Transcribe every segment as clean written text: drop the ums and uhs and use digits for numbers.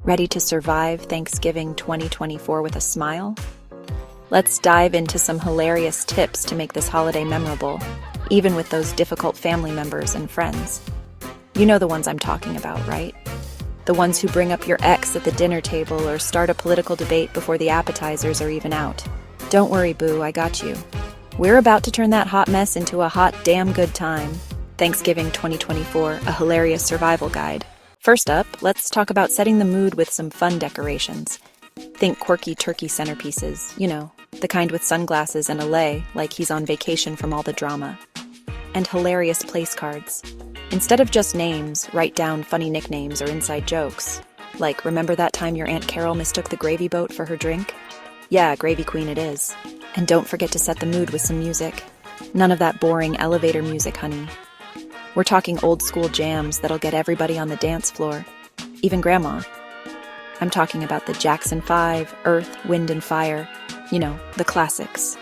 Ready to survive Thanksgiving 2024 with a smile? Let's dive into some hilarious tips to make this holiday memorable, even with those difficult family members and friends. You know the ones I'm talking about, right? The ones who bring up your ex at the dinner table or start a political debate before the appetizers are even out. Don't worry, boo, I got you. We're about to turn that hot mess into a hot damn good time. Thanksgiving 2024, a hilarious survival guide. First up, let's talk about setting the mood with some fun decorations. Think quirky turkey centerpieces, the kind with sunglasses and a lei, like he's on vacation from all the drama. And hilarious place cards. Instead of just names, write down funny nicknames or inside jokes. Like, remember that time your Aunt Carol mistook the gravy boat for her drink? Yeah, Gravy Queen it is. And don't forget to set the mood with some music. None of that boring elevator music, honey. We're talking old school jams that'll get everybody on the dance floor, even Grandma. I'm talking about the Jackson 5, Earth, Wind and Fire, the classics.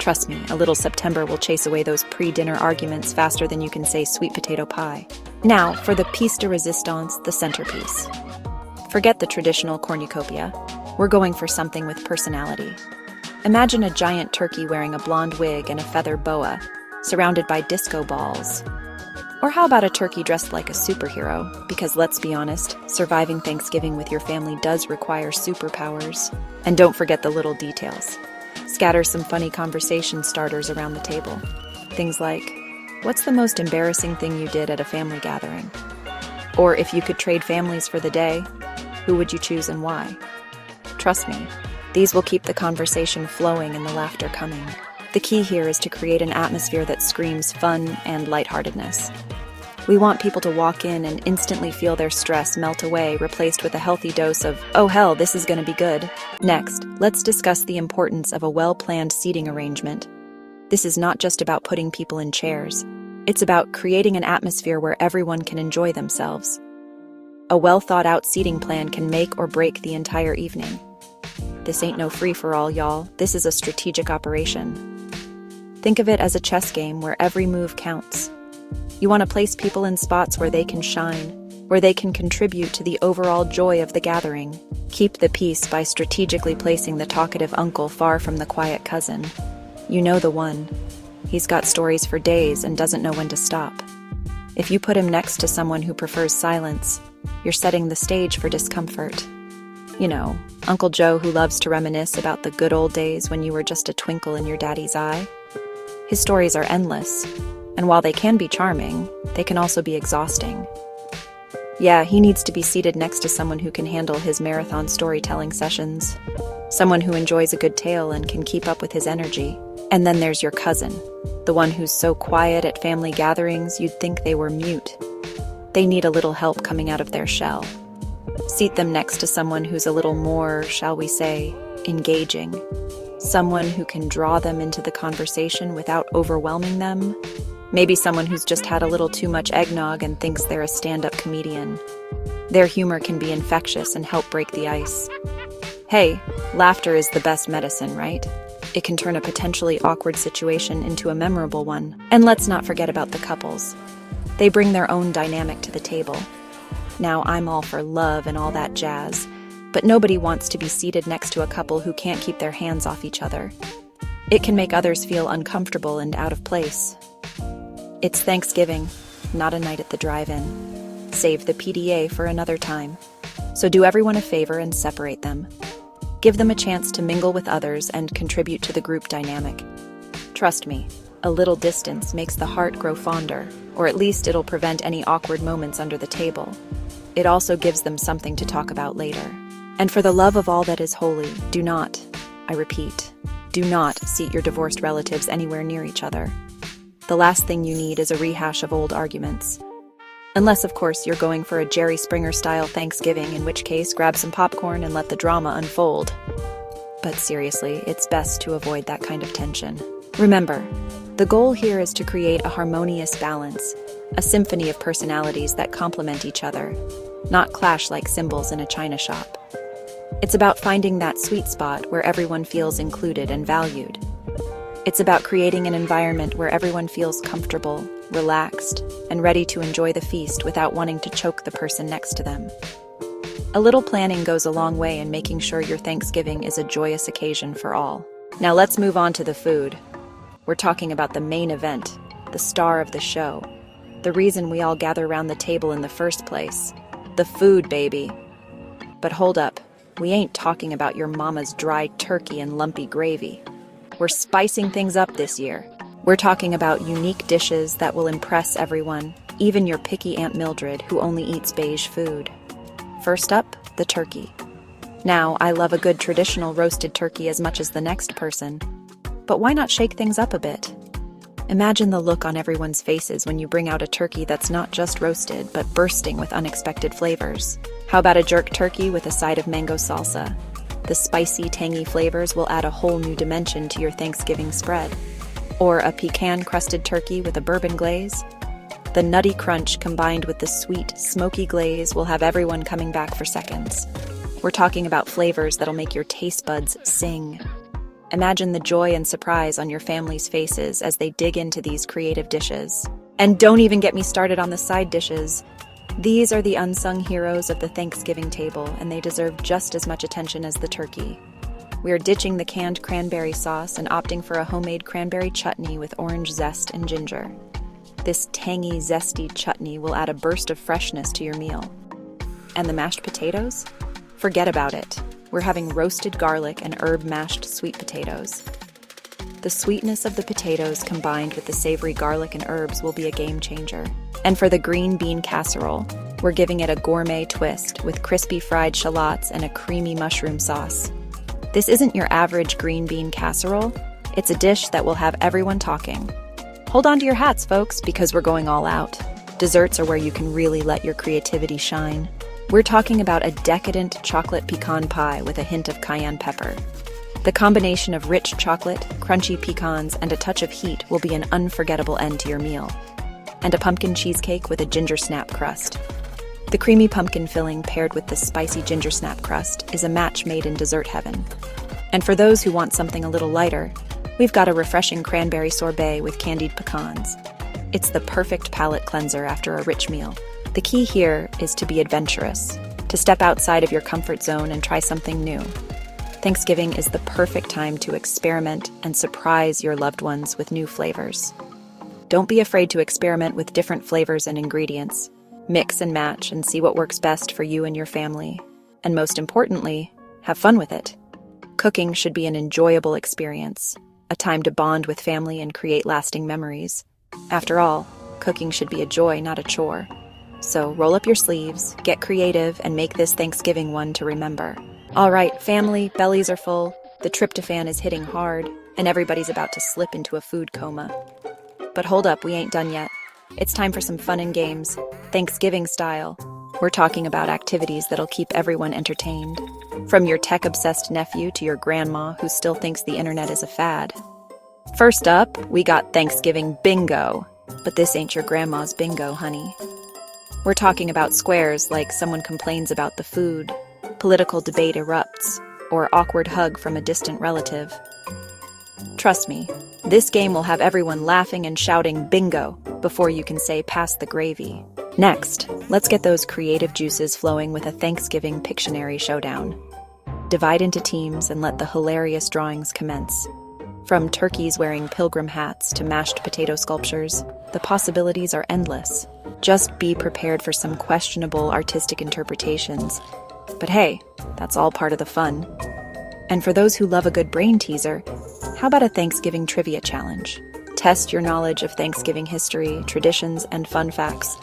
Trust me, a little September will chase away those pre-dinner arguments faster than you can say sweet potato pie. Now, for the piece de resistance, the centerpiece. Forget the traditional cornucopia. We're going for something with personality. Imagine a giant turkey wearing a blonde wig and a feather boa, surrounded by disco balls. Or how about a turkey dressed like a superhero? Because let's be honest, surviving Thanksgiving with your family does require superpowers. And don't forget the little details. Scatter some funny conversation starters around the table. Things like, what's the most embarrassing thing you did at a family gathering? Or if you could trade families for the day, who would you choose and why? Trust me, these will keep the conversation flowing and the laughter coming. The key here is to create an atmosphere that screams fun and lightheartedness. We want people to walk in and instantly feel their stress melt away, replaced with a healthy dose of, oh hell, this is gonna be good. Next, let's discuss the importance of a well-planned seating arrangement. This is not just about putting people in chairs. It's about creating an atmosphere where everyone can enjoy themselves. A well-thought-out seating plan can make or break the entire evening. This ain't no free-for-all, y'all. This is a strategic operation. Think of it as a chess game where every move counts. You want to place people in spots where they can shine, where they can contribute to the overall joy of the gathering. Keep the peace by strategically placing the talkative uncle far from the quiet cousin. You know the one. He's got stories for days and doesn't know when to stop. If you put him next to someone who prefers silence, you're setting the stage for discomfort. Uncle Joe who loves to reminisce about the good old days when you were just a twinkle in your daddy's eye. His stories are endless, and while they can be charming, they can also be exhausting. Yeah, he needs to be seated next to someone who can handle his marathon storytelling sessions, someone who enjoys a good tale and can keep up with his energy. And then there's your cousin, the one who's so quiet at family gatherings you'd think they were mute. They need a little help coming out of their shell. Seat them next to someone who's a little more, shall we say, engaging. Someone who can draw them into the conversation without overwhelming them. Maybe someone who's just had a little too much eggnog and thinks they're a stand-up comedian. Their humor can be infectious and help break the ice. Hey, laughter is the best medicine, right? It can turn a potentially awkward situation into a memorable one. And let's not forget about the couples. They bring their own dynamic to the table. Now, I'm all for love and all that jazz, but nobody wants to be seated next to a couple who can't keep their hands off each other. It can make others feel uncomfortable and out of place. It's Thanksgiving, not a night at the drive-in. Save the PDA for another time. So do everyone a favor and separate them. Give them a chance to mingle with others and contribute to the group dynamic. Trust me, a little distance makes the heart grow fonder, or at least it'll prevent any awkward moments under the table. It also gives them something to talk about later. And for the love of all that is holy, do not, I repeat, do not seat your divorced relatives anywhere near each other. The last thing you need is a rehash of old arguments. Unless, of course, you're going for a Jerry Springer-style Thanksgiving, in which case, grab some popcorn and let the drama unfold. But seriously, it's best to avoid that kind of tension. Remember, the goal here is to create a harmonious balance, a symphony of personalities that complement each other, not clash like cymbals in a china shop. It's about finding that sweet spot where everyone feels included and valued. It's about creating an environment where everyone feels comfortable, relaxed, and ready to enjoy the feast without wanting to choke the person next to them. A little planning goes a long way in making sure your Thanksgiving is a joyous occasion for all. Now let's move on to the food. We're talking about the main event, the star of the show. The reason we all gather around the table in the first place. The food, baby. But hold up, we ain't talking about your mama's dry turkey and lumpy gravy. We're spicing things up this year. We're talking about unique dishes that will impress everyone, even your picky Aunt Mildred who only eats beige food. First up, the turkey. Now, I love a good traditional roasted turkey as much as the next person. But why not shake things up a bit? Imagine the look on everyone's faces when you bring out a turkey that's not just roasted, but bursting with unexpected flavors. How about a jerk turkey with a side of mango salsa? The spicy, tangy flavors will add a whole new dimension to your Thanksgiving spread. Or a pecan-crusted turkey with a bourbon glaze? The nutty crunch combined with the sweet, smoky glaze will have everyone coming back for seconds. We're talking about flavors that'll make your taste buds sing. Imagine the joy and surprise on your family's faces as they dig into these creative dishes. And don't even get me started on the side dishes. These are the unsung heroes of the Thanksgiving table, and they deserve just as much attention as the turkey. We are ditching the canned cranberry sauce and opting for a homemade cranberry chutney with orange zest and ginger. This tangy, zesty chutney will add a burst of freshness to your meal. And the mashed potatoes? Forget about it. We're having roasted garlic and herb mashed sweet potatoes. The sweetness of the potatoes combined with the savory garlic and herbs will be a game changer. And for the green bean casserole, we're giving it a gourmet twist with crispy fried shallots and a creamy mushroom sauce. This isn't your average green bean casserole. It's a dish that will have everyone talking. Hold on to your hats, folks, because we're going all out. Desserts are where you can really let your creativity shine. We're talking about a decadent chocolate pecan pie with a hint of cayenne pepper. The combination of rich chocolate, crunchy pecans, and a touch of heat will be an unforgettable end to your meal. And a pumpkin cheesecake with a ginger snap crust. The creamy pumpkin filling paired with the spicy ginger snap crust is a match made in dessert heaven. And for those who want something a little lighter, we've got a refreshing cranberry sorbet with candied pecans. It's the perfect palate cleanser after a rich meal. The key here is to be adventurous, to step outside of your comfort zone and try something new. Thanksgiving is the perfect time to experiment and surprise your loved ones with new flavors. Don't be afraid to experiment with different flavors and ingredients. Mix and match and see what works best for you and your family. And most importantly, have fun with it. Cooking should be an enjoyable experience, a time to bond with family and create lasting memories. After all, cooking should be a joy, not a chore. So roll up your sleeves, get creative, and make this Thanksgiving one to remember. All right, family, bellies are full, the tryptophan is hitting hard, and everybody's about to slip into a food coma. But hold up, we ain't done yet. It's time for some fun and games, Thanksgiving style. We're talking about activities that'll keep everyone entertained. From your tech-obsessed nephew to your grandma who still thinks the internet is a fad. First up, we got Thanksgiving bingo. But this ain't your grandma's bingo, honey. We're talking about squares like someone complains about the food, political debate erupts, or awkward hug from a distant relative. Trust me, this game will have everyone laughing and shouting bingo before you can say pass the gravy. Next, let's get those creative juices flowing with a Thanksgiving Pictionary showdown. Divide into teams and let the hilarious drawings commence. From turkeys wearing pilgrim hats to mashed potato sculptures, the possibilities are endless. Just be prepared for some questionable artistic interpretations. But hey, that's all part of the fun. And for those who love a good brain teaser, how about a Thanksgiving trivia challenge? Test your knowledge of Thanksgiving history, traditions, and fun facts.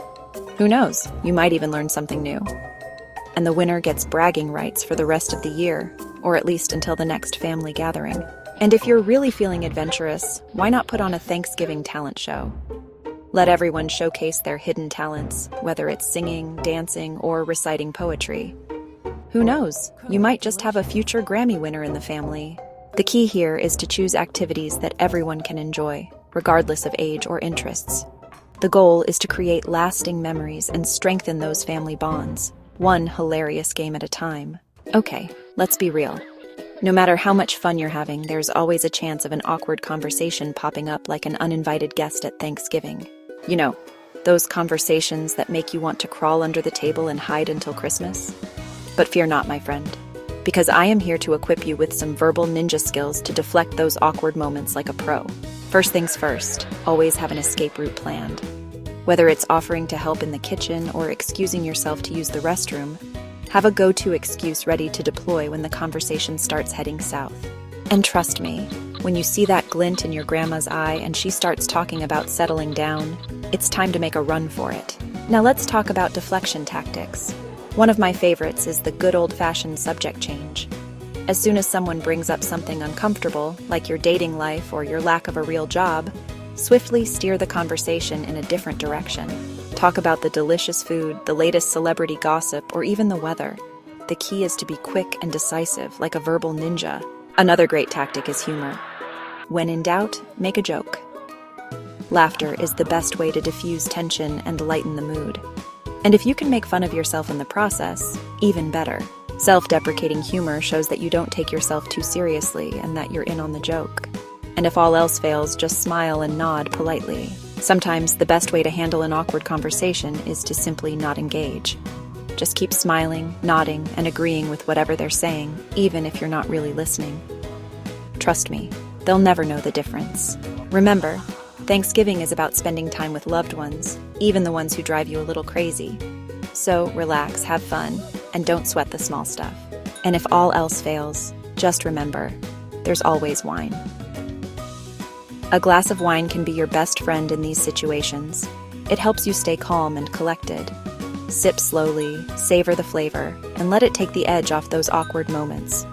Who knows, you might even learn something new. And the winner gets bragging rights for the rest of the year, or at least until the next family gathering. And if you're really feeling adventurous, why not put on a Thanksgiving talent show? Let everyone showcase their hidden talents, whether it's singing, dancing, or reciting poetry. Who knows, you might just have a future Grammy winner in the family. The key here is to choose activities that everyone can enjoy, regardless of age or interests. The goal is to create lasting memories and strengthen those family bonds, one hilarious game at a time. Okay, let's be real. No matter how much fun you're having, there's always a chance of an awkward conversation popping up like an uninvited guest at Thanksgiving. You know, those conversations that make you want to crawl under the table and hide until Christmas. But fear not, my friend, because I am here to equip you with some verbal ninja skills to deflect those awkward moments like a pro. First things first, always have an escape route planned. Whether it's offering to help in the kitchen or excusing yourself to use the restroom, have a go-to excuse ready to deploy when the conversation starts heading south. And trust me, when you see that glint in your grandma's eye and she starts talking about settling down, it's time to make a run for it. Now let's talk about deflection tactics. One of my favorites is the good old-fashioned subject change. As soon as someone brings up something uncomfortable, like your dating life or your lack of a real job, swiftly steer the conversation in a different direction. Talk about the delicious food, the latest celebrity gossip, or even the weather. The key is to be quick and decisive, like a verbal ninja. Another great tactic is humor. When in doubt, make a joke. Laughter is the best way to diffuse tension and lighten the mood. And if you can make fun of yourself in the process, even better. Self-deprecating humor shows that you don't take yourself too seriously and that you're in on the joke. And if all else fails, just smile and nod politely. Sometimes the best way to handle an awkward conversation is to simply not engage. Just keep smiling, nodding, and agreeing with whatever they're saying, even if you're not really listening. Trust me, they'll never know the difference. Remember, Thanksgiving is about spending time with loved ones, even the ones who drive you a little crazy. So relax, have fun, and don't sweat the small stuff. And if all else fails, just remember, there's always wine. A glass of wine can be your best friend in these situations. It helps you stay calm and collected. Sip slowly, savor the flavor, and let it take the edge off those awkward moments.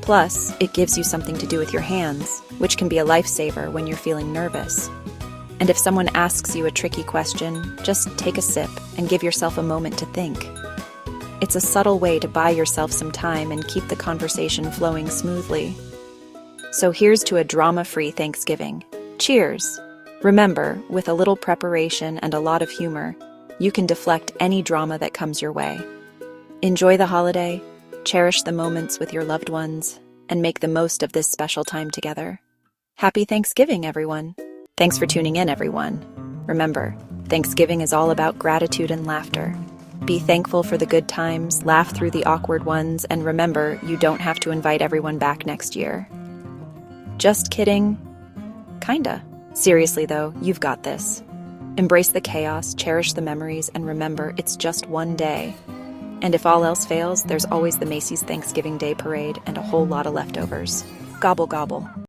Plus, it gives you something to do with your hands, which can be a lifesaver when you're feeling nervous. And if someone asks you a tricky question, just take a sip and give yourself a moment to think. It's a subtle way to buy yourself some time and keep the conversation flowing smoothly. So here's to a drama-free Thanksgiving. Cheers! Remember, with a little preparation and a lot of humor, you can deflect any drama that comes your way. Enjoy the holiday, cherish the moments with your loved ones, and make the most of this special time together. Happy Thanksgiving, everyone! Thanks for tuning in, everyone. Remember, Thanksgiving is all about gratitude and laughter. Be thankful for the good times, laugh through the awkward ones, and remember, you don't have to invite everyone back next year. Just kidding. Kinda. Seriously though, you've got this. Embrace the chaos, cherish the memories, and remember, it's just one day. And if all else fails, there's always the Macy's Thanksgiving Day Parade and a whole lot of leftovers. Gobble gobble.